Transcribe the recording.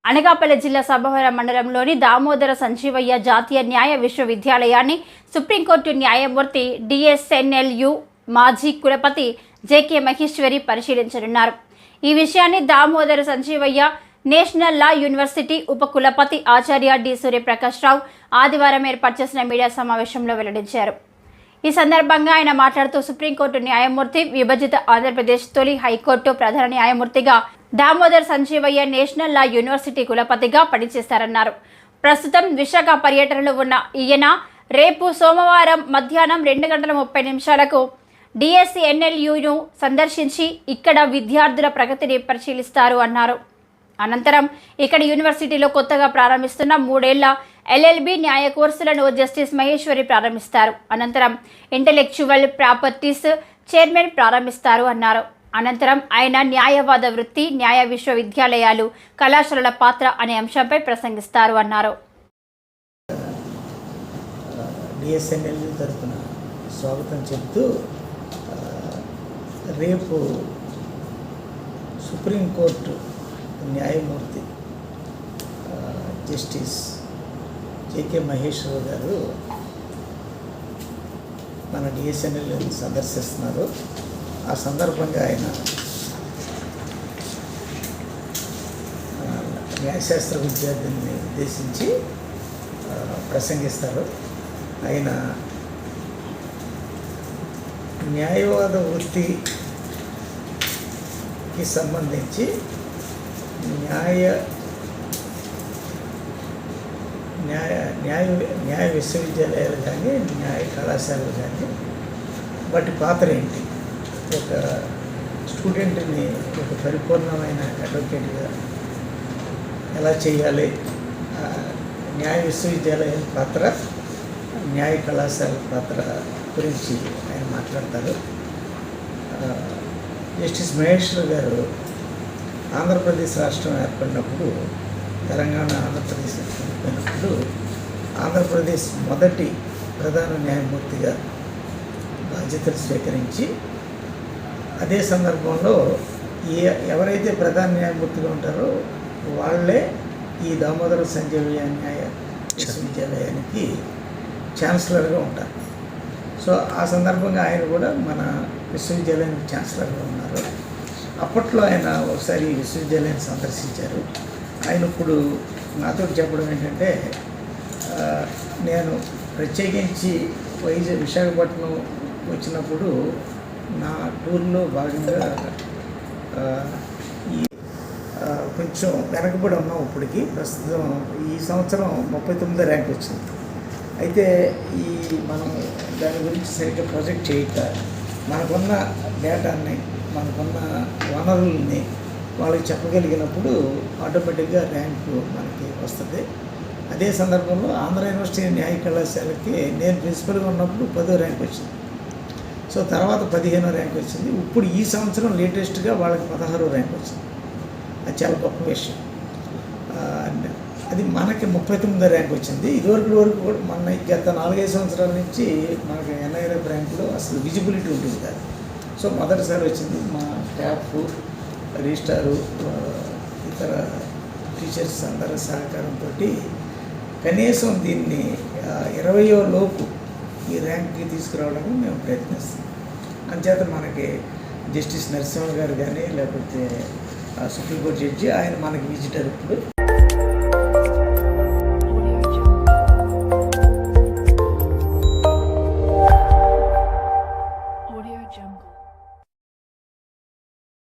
అనకాపల్లి జిల్లా సభవరం మండలంలోని దామోదర సంజీవయ్య జాతీయ న్యాయ విశ్వవిద్యాలయాన్ని సుప్రీంకోర్టు న్యాయమూర్తి డిఎస్ఎన్ఎల్యు మాజీ కులపతి జెకే మహేశ్వరి పరిశీలించనున్నారు. ఈ విషయాన్ని Damodara Sanjivayya national law university ఉప కులపతి ఆచార్య డి సూర్యప్రకాష్ రావు ఆదివారం ఏర్పాటు చేసిన మీడియా సమావేశంలో వెల్లడించారు. ఈ సందర్భంగా ఆయన మాట్లాడుతూ సుప్రీంకోర్టు న్యాయమూర్తి, విభజిత ఆంధ్రప్రదేశ్ తొలి హైకోర్టు ప్రధాన న్యాయమూర్తిగా Damodar Sanjivayya national law university కులపతిగా పనిచేస్తారన్నారు. ప్రస్తుతం విశాఖ పర్యటనలో ఉన్న ఈయన రేపు సోమవారం మధ్యాహ్నం 2:30 డిఎస్ఎన్ఎల్యును సందర్శించి ఇక్కడ విద్యార్థుల ప్రగతిని పరిశీలిస్తారు అన్నారు. అనంతరం ఇక్కడ యూనివర్సిటీలో కొత్తగా ప్రారంభిస్తున్న 3 ఏళ్ల ఎల్ఎల్బి న్యాయ కోర్సులను జస్టిస్ మహేశ్వరి ప్రారంభిస్తారు. అనంతరం ఇంటెలెక్చువల్ ప్రాపర్టీస్ చైర్మన్ ప్రారంభిస్తారు అన్నారు. అనంతరం ఆయన న్యాయవాద వృత్తి, న్యాయ విశ్వవిద్యాలయాలు, కళాశాలల పాత్ర అనే అంశంపై ప్రసంగిస్తారు అన్నారు. డిఎస్ఎన్ఎల్ తరఫున స్వాగతం చెప్తూ రేపు సుప్రీంకోర్టు న్యాయమూర్తి జస్టిస్ జేకే మహేశ్వర్ గారు మన డిఎస్ఎన్ఎల్ సందర్శిస్తున్నారు. ఆ సందర్భంగా ఆయన న్యాయశాస్త్ర విద్యార్థిని ఉద్దేశించి ప్రసంగిస్తారు. ఆయన న్యాయవాద వృత్తికి సంబంధించి న్యాయ విశ్వవిద్యాలయాలు కానీ న్యాయ కళాశాలలు కానీ వాటి పాత్ర ఏంటి, ఒక స్టూడెంట్ని ఒక పరిపూర్ణమైన అడ్వకేట్గా ఎలా చేయాలి, న్యాయ విశ్వవిద్యాలయం పాత్ర, న్యాయ కళాశాల పాత్ర గురించి ఆయన మాట్లాడతారు. జస్టిస్ మహేశ్వర్ గారు ఆంధ్రప్రదేశ్ రాష్ట్రం ఏర్పడినప్పుడు, తెలంగాణ ఆంధ్రప్రదేశ్ ఏర్పడినప్పుడు ఆంధ్రప్రదేశ్ మొదటి ప్రధాన న్యాయమూర్తిగా బాధ్యతలు స్వీకరించి, అదే సందర్భంలో ఎవరైతే ప్రధాన న్యాయమూర్తిగా ఉంటారో వాళ్ళే ఈ దామోదర సంజీవయ్య న్యాయ విశ్వవిద్యాలయానికి ఛాన్సలర్గా ఉంటారు. సో ఆ సందర్భంగా ఆయన కూడా మన విశ్వవిద్యాలయానికి ఛాన్సలర్గా ఉన్నారు. అప్పట్లో ఆయన ఒకసారి ఈ విశ్వవిద్యాలయాన్ని సందర్శించారు. ఆయన ఇప్పుడు నాతో చెప్పడం ఏంటంటే, నేను ప్రత్యేకించి విశాఖపట్నం వచ్చినప్పుడు నా టూర్లో భాగంగా ఈ కొంచెం వెనకబడి ఉన్నాం. ఇప్పటికి ప్రస్తుతం ఈ సంవత్సరం 39వ ర్యాంక్ వచ్చింది. అయితే మనం దాని గురించి సరిగ్గా ప్రొజెక్ట్ చేయక, మనకున్న డేటాని, మనకున్న వనరుల్ని వాళ్ళకి చెప్పగలిగినప్పుడు ఆటోమేటిక్గా ర్యాంకు మనకి వస్తుంది. అదే సందర్భంలో ఆంధ్ర యూనివర్సిటీ న్యాయ కళాశాలకి నేను ప్రిన్సిపల్గా ఉన్నప్పుడు 10వ ర్యాంక్ వచ్చింది. సో తర్వాత 15వ ర్యాంక్ వచ్చింది. ఇప్పుడు ఈ సంవత్సరం లేటెస్ట్గా వాళ్ళకి 16వ ర్యాంక్ వచ్చింది. అది చాలా గొప్ప విషయం. అది మనకి 39వ ర్యాంక్ వచ్చింది. ఇదివరకు కూడా మన గత 4-5 సంవత్సరాల నుంచి మనకి ఎన్ఐఆర్ఎఫ్ ర్యాంకులో అసలు విజిబిలిటీ ఉంటుంది కాదు. సో మొదటిసారి వచ్చింది. మా స్టాఫ్, రిజిస్ట్రారు, ఇతర టీచర్స్ అందరి సహకారంతో కనీసం దీన్ని 20వ లోపు ఈ ర్యాంక్కి తీసుకురావడానికి మేము ప్రయత్నిస్తాం. అంచేత మనకి జస్టిస్ నరసింహ గారు కానీ, లేకపోతే సుప్రీంకోర్టు జడ్జి, ఆయన మనకి విజిటర్ ఇప్పుడు